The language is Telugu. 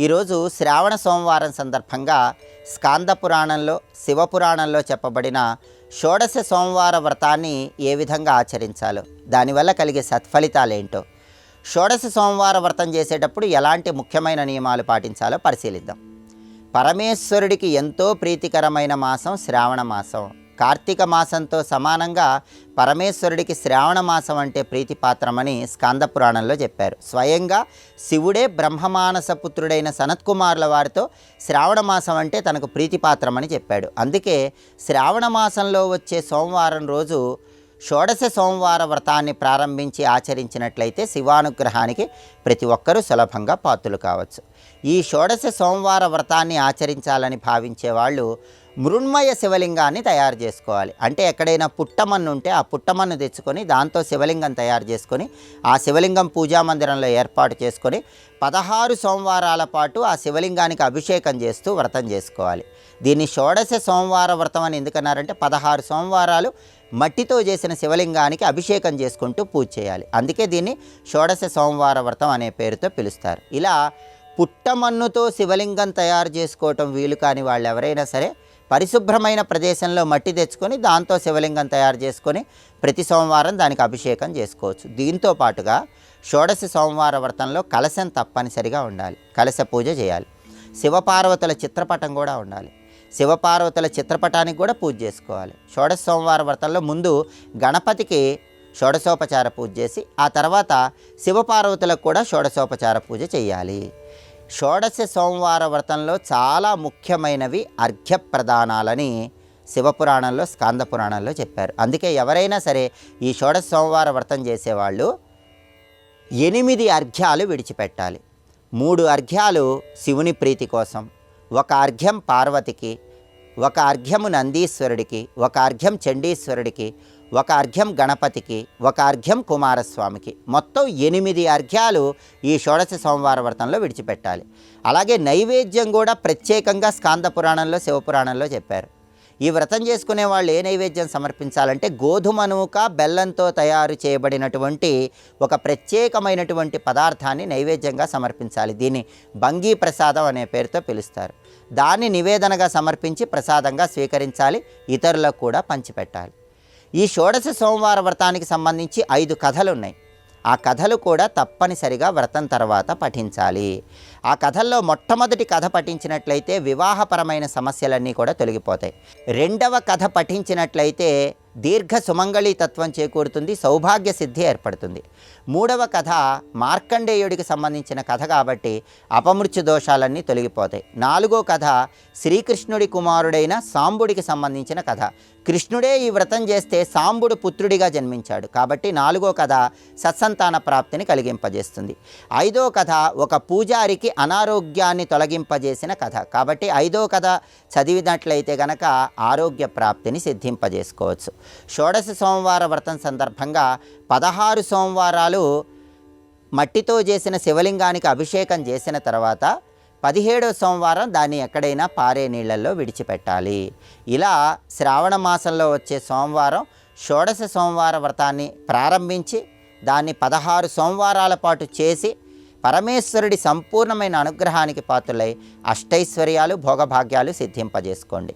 ఈరోజు శ్రావణ సోమవారం సందర్భంగా స్కాంద పురాణంలో శివపురాణంలో చెప్పబడిన షోడశ సోమవార వ్రతాన్ని ఏ విధంగా ఆచరించాలో, దానివల్ల కలిగే సత్ఫలితాలేంటో, షోడశ సోమవార వ్రతం చేసేటప్పుడు ఎలాంటి ముఖ్యమైన నియమాలు పాటించాలో పరిశీలిద్దాం. పరమేశ్వరుడికి ఎంతో ప్రీతికరమైన మాసం శ్రావణ మాసం. కార్తీక మాసంతో సమానంగా పరమేశ్వరుడికి శ్రావణ మాసం అంటే ప్రీతిపాత్రమని స్కాంద పురాణంలో చెప్పారు. స్వయంగా శివుడే బ్రహ్మమానస పుత్రుడైన సనత్కుమారుల వారితో శ్రావణ మాసం అంటే తనకు ప్రీతిపాత్రమని చెప్పాడు. అందుకే శ్రావణ మాసంలో వచ్చే సోమవారం రోజు షోడశ సోమవార వ్రతాన్ని ప్రారంభించి ఆచరించినట్లయితే శివానుగ్రహానికి ప్రతి ఒక్కరూ సులభంగా పాత్రులు కావచ్చు. ఈ షోడశ సోమవార వ్రతాన్ని ఆచరించాలని భావించే వాళ్ళు మృణ్మయ శివలింగాన్ని తయారు చేసుకోవాలి. అంటే ఎక్కడైనా పుట్టమన్ను ఉంటే ఆ పుట్టమన్ను తెచ్చుకొని దాంతో శివలింగం తయారు చేసుకొని ఆ శివలింగం పూజా మందిరంలో ఏర్పాటు చేసుకొని 16 సోమవారాల పాటు ఆ శివలింగానికి అభిషేకం చేస్తూ వ్రతం చేసుకోవాలి. దీన్ని షోడశ సోమవార వ్రతం అని ఎందుకన్నారంటే 16 సోమవారాలు మట్టితో చేసిన శివలింగానికి అభిషేకం చేసుకుంటూ పూజ చేయాలి. అందుకే దీన్ని షోడశ సోమవార వ్రతం అనే పేరుతో పిలుస్తారు. ఇలా పుట్టమన్నుతో శివలింగం తయారు చేసుకోవటం వీలు కాని వాళ్ళు ఎవరైనా సరే పరిశుభ్రమైన ప్రదేశంలో మట్టి తెచ్చుకొని దాంతో శివలింగం తయారు చేసుకొని ప్రతి సోమవారం దానికి అభిషేకం చేసుకోవచ్చు. దీంతో పాటుగా షోడశ సోమవార వ్రతంలో కలశం తప్పనిసరిగా ఉండాలి. కలశ పూజ చేయాలి. శివపార్వతుల చిత్రపటం కూడా ఉండాలి. శివపార్వతుల చిత్రపటానికి కూడా పూజ చేసుకోవాలి. షోడశ సోమవార వ్రతంలో ముందు గణపతికి షోడశోపచార పూజ చేసి ఆ తర్వాత శివపార్వతులకు కూడా షోడశోపచార పూజ చేయాలి. షోడశ సోమవార వ్రతంలో చాలా ముఖ్యమైనవి అర్ఘ్యప్రదానాలని శివపురాణంలో స్కాంద పురాణంలో చెప్పారు. అందుకే ఎవరైనా సరే ఈ షోడశ సోమవార వ్రతం చేసేవాళ్ళు 8 అర్ఘ్యాలు విడిచిపెట్టాలి. 3 అర్ఘ్యాలు శివుని ప్రీతి కోసం, 1 అర్ఘ్యం పార్వతికి, 1 అర్ఘ్యము నందీశ్వరుడికి, 1 అర్ఘ్యం చండీశ్వరుడికి, 1 అర్ఘ్యం గణపతికి, 1 అర్ఘ్యం కుమారస్వామికి, మొత్తం 8 అర్ఘ్యాలు ఈ షోడశ సోమవార వ్రతంలో విడిచిపెట్టాలి. అలాగే నైవేద్యం కూడా ప్రత్యేకంగా స్కాంద పురాణంలో శివపురాణంలో చెప్పారు. ఈ వ్రతం చేసుకునే వాళ్ళు ఏ నైవేద్యం సమర్పించాలంటే గోధుమ నూక బెల్లంతో తయారు చేయబడినటువంటి ఒక ప్రత్యేకమైనటువంటి పదార్థాన్ని నైవేద్యంగా సమర్పించాలి. దీన్ని బంగీ ప్రసాదం అనే పేరుతో పిలుస్తారు. దాన్ని నివేదనగా సమర్పించి ప్రసాదంగా స్వీకరించాలి. ఇతరులకు కూడా పంచిపెట్టాలి. ఈ షోడశ సోమవార వ్రతానికి సంబంధించి 5 కథలు ఉన్నాయి. ఆ కథలు కూడా తప్పనిసరిగా వ్రతం తర్వాత పఠించాలి. ఆ కథల్లో మొట్టమొదటి కథ పఠించినట్లయితే వివాహపరమైన సమస్యలన్నీ కూడా తొలగిపోతాయి. 2వ కథ పఠించినట్లయితే దీర్ఘ సుమంగళీ తత్వం చేకూరుతుంది, సౌభాగ్య సిద్ధి ఏర్పడుతుంది. 3వ కథ మార్కండేయుడికి సంబంధించిన కథ కాబట్టి అపమృత్యు దోషాలన్నీ తొలగిపోతాయి. 4వ కథ శ్రీకృష్ణుడి కుమారుడైన సాంబుడికి సంబంధించిన కథ. కృష్ణుడే ఈ వ్రతం చేస్తే సాంబుడు పుత్రుడిగా జన్మించాడు కాబట్టి 4వ కథ సత్సంతాన ప్రాప్తిని కలిగింపజేస్తుంది. 5వ కథ ఒక పూజారికి అనారోగ్యాన్ని తొలగింపజేసిన కథ కాబట్టి 5వ కథ చదివినట్లయితే గనక ఆరోగ్య ప్రాప్తిని సిద్ధింపజేసుకోవచ్చు. షోడశ సోమవార వ్రతం సందర్భంగా 16 సోమవారాలు మట్టితో చేసిన శివలింగానికి అభిషేకం చేసిన తర్వాత 17వ సోమవారం దాన్ని ఎక్కడైనా పారే నీళ్లలో విడిచిపెట్టాలి. ఇలా శ్రావణ మాసంలో వచ్చే సోమవారం షోడశ సోమవార వ్రతాన్ని ప్రారంభించి దాన్ని 16 సోమవారాల పాటు చేసి పరమేశ్వరుడి సంపూర్ణమైన అనుగ్రహానికి పాత్రులై అష్టైశ్వర్యాలు భోగభాగ్యాలు సిద్ధింపజేసుకోండి.